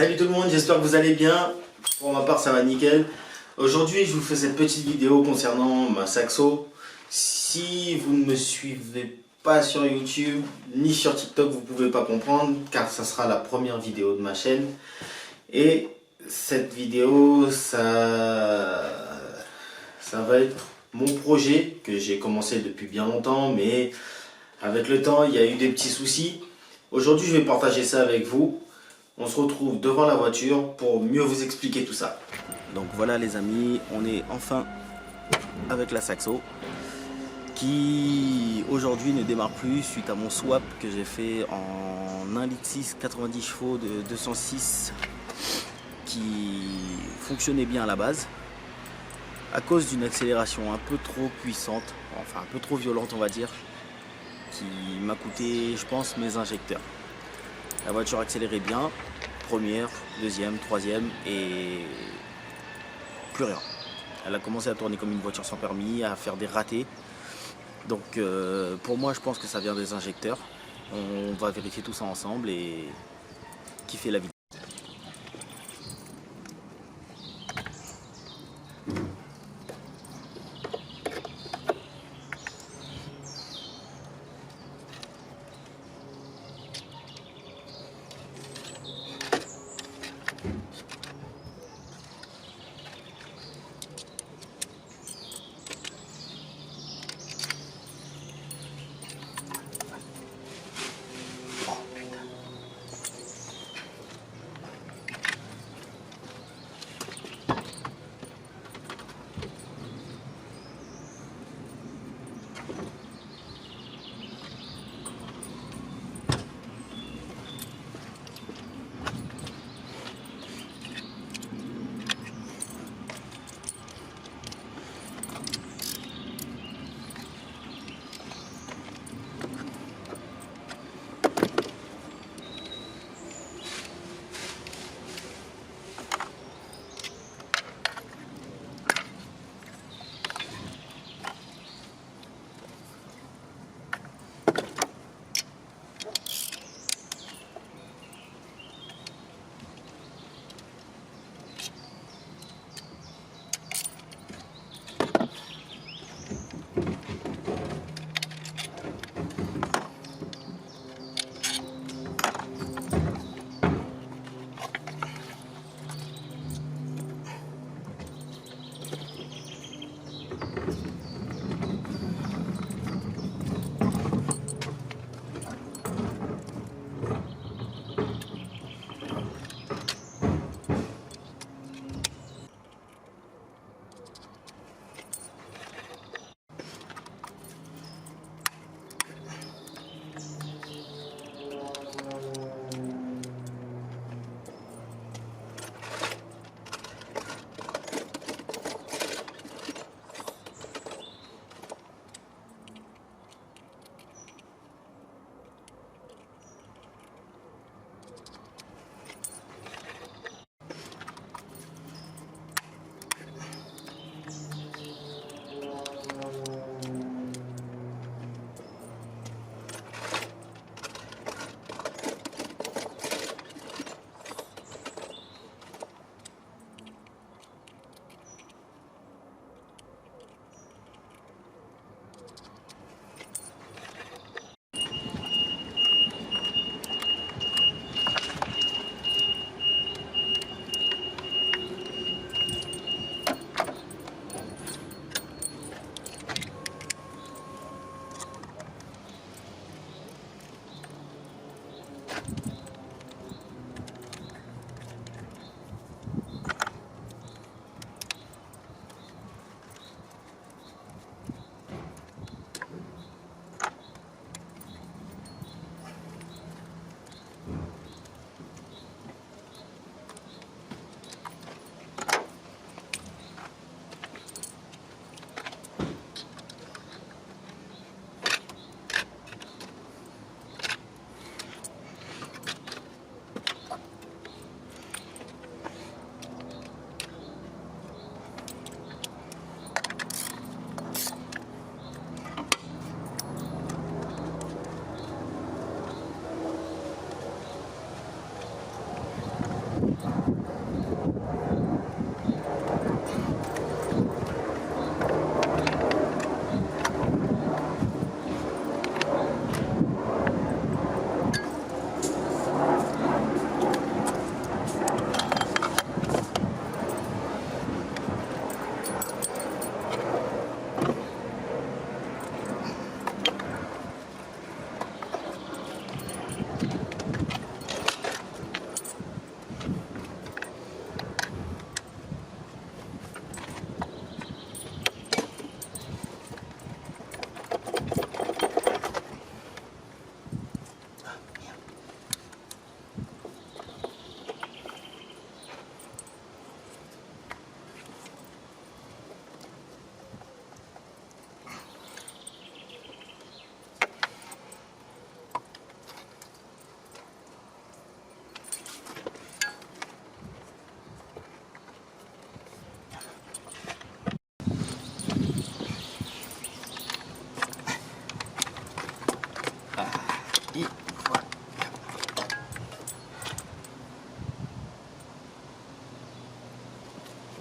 Salut tout le monde, j'espère que vous allez bien. Pour ma part, ça va nickel. Aujourd'hui, je vous fais cette petite vidéo concernant ma saxo. Si vous ne me suivez pas sur YouTube ni sur TikTok, vous ne pouvez pas comprendre car ça sera la première vidéo de ma chaîne. Et cette vidéo, ça va être mon projet que j'ai commencé depuis bien longtemps, mais avec le temps, il y a eu des petits soucis. Aujourd'hui, je vais partager ça avec vous. On se retrouve devant la voiture pour mieux vous expliquer tout ça. Donc voilà les amis, on est enfin avec la saxo qui aujourd'hui ne démarre plus suite à mon swap que j'ai fait en 1,6 litre 90 chevaux de 206 qui fonctionnait bien à la base. À cause d'une accélération un peu trop puissante, enfin un peu trop violente on va dire, qui m'a coûté je pense mes injecteurs. La voiture accélérait bien, première, deuxième, troisième et plus rien. Elle a commencé à tourner comme une voiture sans permis, à faire des ratés. Donc pour moi je pense que ça vient des injecteurs. On va vérifier tout ça ensemble et kiffer la vidéo.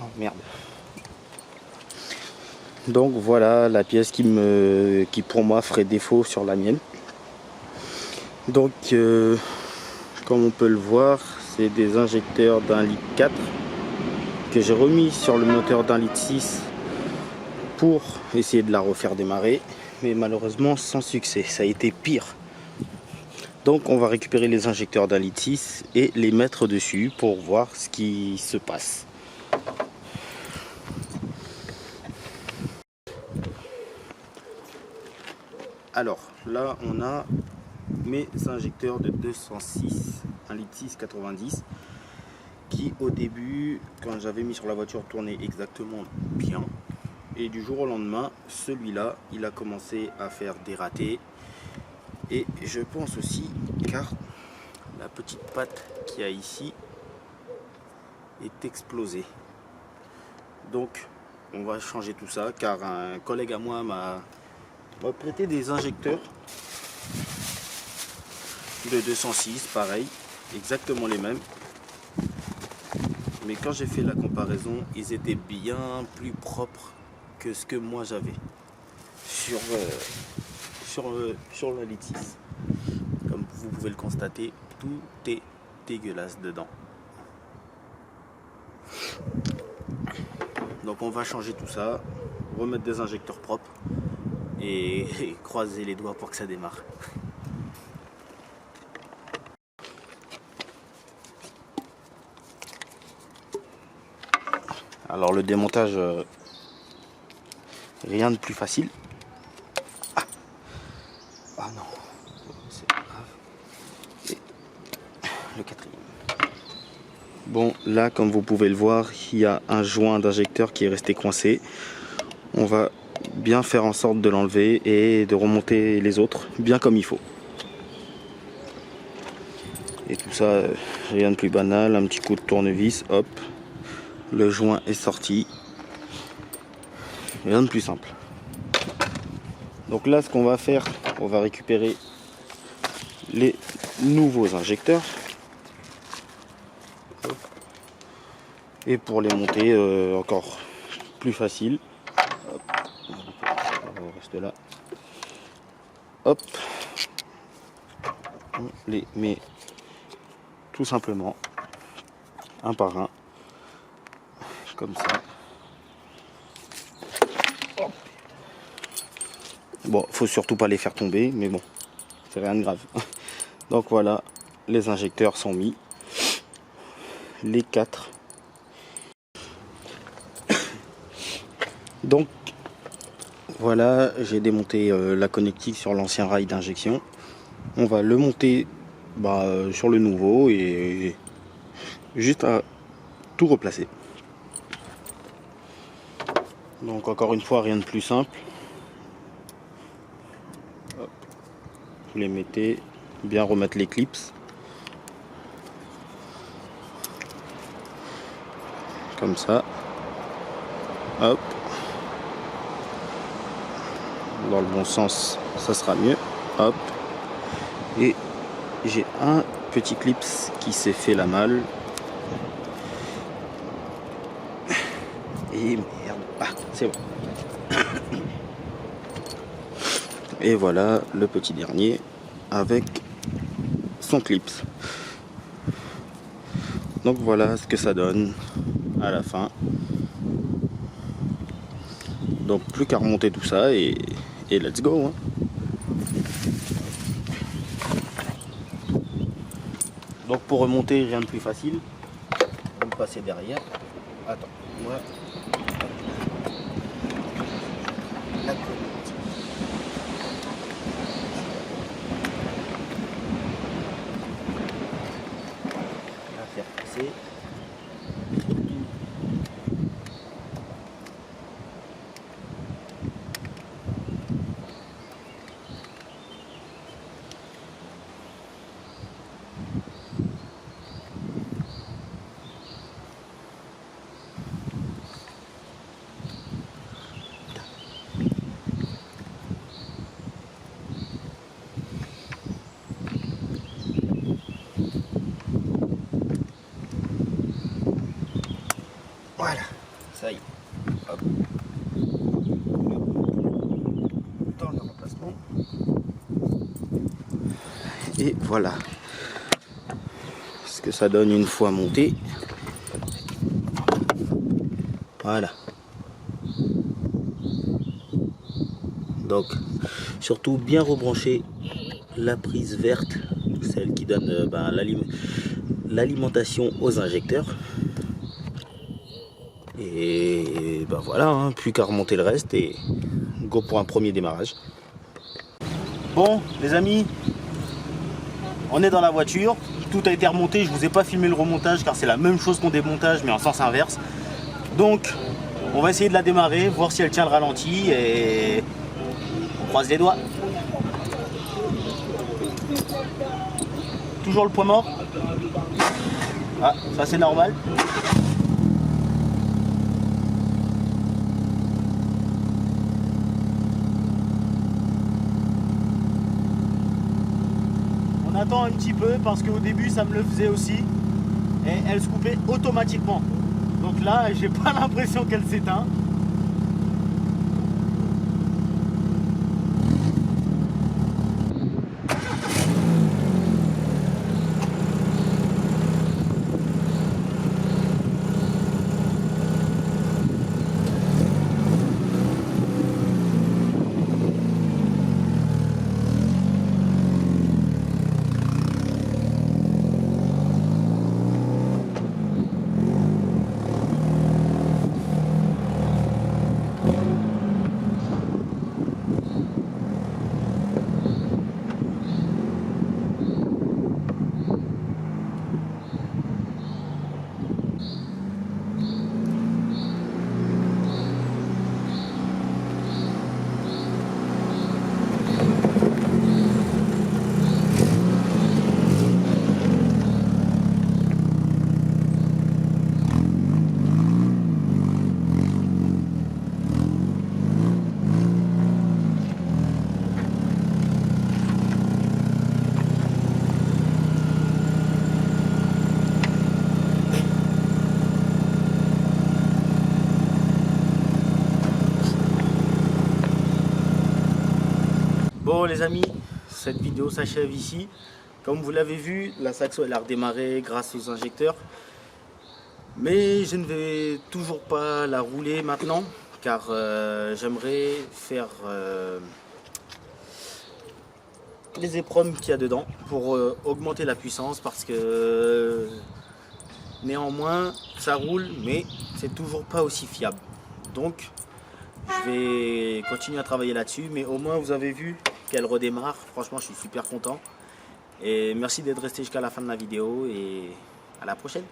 Oh merde. Donc voilà la pièce qui pour moi ferait défaut sur la mienne. Donc comme on peut le voir, c'est des injecteurs d'1,4 litre que j'ai remis sur le moteur d'1,6 litre pour essayer de la refaire démarrer, mais malheureusement sans succès, ça a été pire. Donc on va récupérer les injecteurs d'1,6 litre et les mettre dessus pour voir ce qui se passe. Alors là on a mes injecteurs de 206 1,6 litre 90 qui au début, quand j'avais mis sur la voiture, tournait exactement bien, et du jour au lendemain celui-là il a commencé à faire des ratés, et je pense aussi car la petite patte qu'il y a ici est explosée. Donc on va changer tout ça car un collègue à moi m'a prêté des injecteurs de 206, pareil, exactement les mêmes. Mais quand j'ai fait la comparaison, ils étaient bien plus propres que ce que moi j'avais sur la Litis. Comme vous pouvez le constater, tout est dégueulasse dedans. Donc on va changer tout ça, remettre des injecteurs propres et croiser les doigts pour que ça démarre. Alors le démontage, rien de plus facile. Ah non, c'est pas grave. Et le quatrième. Bon, là comme vous pouvez le voir, il y a un joint d'injecteur qui est resté coincé. On va bien faire en sorte de l'enlever et de remonter les autres bien comme il faut. Et tout ça, rien de plus banal, un petit coup de tournevis, hop, le joint est sorti. Rien de plus simple. Donc là, ce qu'on va faire, on va récupérer les nouveaux injecteurs. Et pour les monter, encore plus facile. Hop. On reste là. Hop. On les met tout simplement un par un. Comme ça. Hop. Bon, faut surtout pas les faire tomber, mais bon, c'est rien de grave. Donc voilà, les injecteurs sont mis. Les 4. Donc voilà, j'ai démonté la connectique sur l'ancien rail d'injection. On va le monter sur le nouveau et juste à tout replacer. Donc encore une fois, rien de plus simple. Hop. Vous les mettez, bien remettre les clips. Comme ça. Hop. Dans le bon sens, ça sera mieux. Hop. Et j'ai un petit clip qui s'est fait la malle. Et merde. Ah, c'est bon. Et voilà le petit dernier avec son clip. Donc voilà ce que ça donne à la fin. Donc plus qu'à remonter tout ça et let's go, hein. Donc pour remonter, rien de plus facile. Vous passez derrière. Attends, moi. La connectique. On va faire passer. Voilà. Ça y est. Hop. Dans le remplacement. Et voilà ce que ça donne une fois monté. Voilà. Donc surtout bien rebrancher la prise verte, celle qui donne l'alimentation aux injecteurs. Et ben voilà, hein, plus qu'à remonter le reste et go pour un premier démarrage. Bon les amis, on est dans la voiture, tout a été remonté, je vous ai pas filmé le remontage car c'est la même chose qu'en démontage mais en sens inverse. Donc on va essayer de la démarrer, voir si elle tient le ralenti et on croise les doigts. Toujours le point mort. Ah, ça c'est normal. On attend un petit peu parce qu'au début ça me le faisait aussi et elle se coupait automatiquement. Donc là j'ai pas l'impression qu'elle s'éteint. Bon les amis, cette vidéo s'achève ici. Comme vous l'avez vu, la Saxo elle a redémarré grâce aux injecteurs. Mais je ne vais toujours pas la rouler maintenant car j'aimerais faire les épreuves qu'il y a dedans pour augmenter la puissance parce que néanmoins ça roule mais c'est toujours pas aussi fiable. Donc je vais continuer à travailler là-dessus, mais au moins vous avez vu qu'elle redémarre. Franchement, je suis super content. Et merci d'être resté jusqu'à la fin de la vidéo et à la prochaine.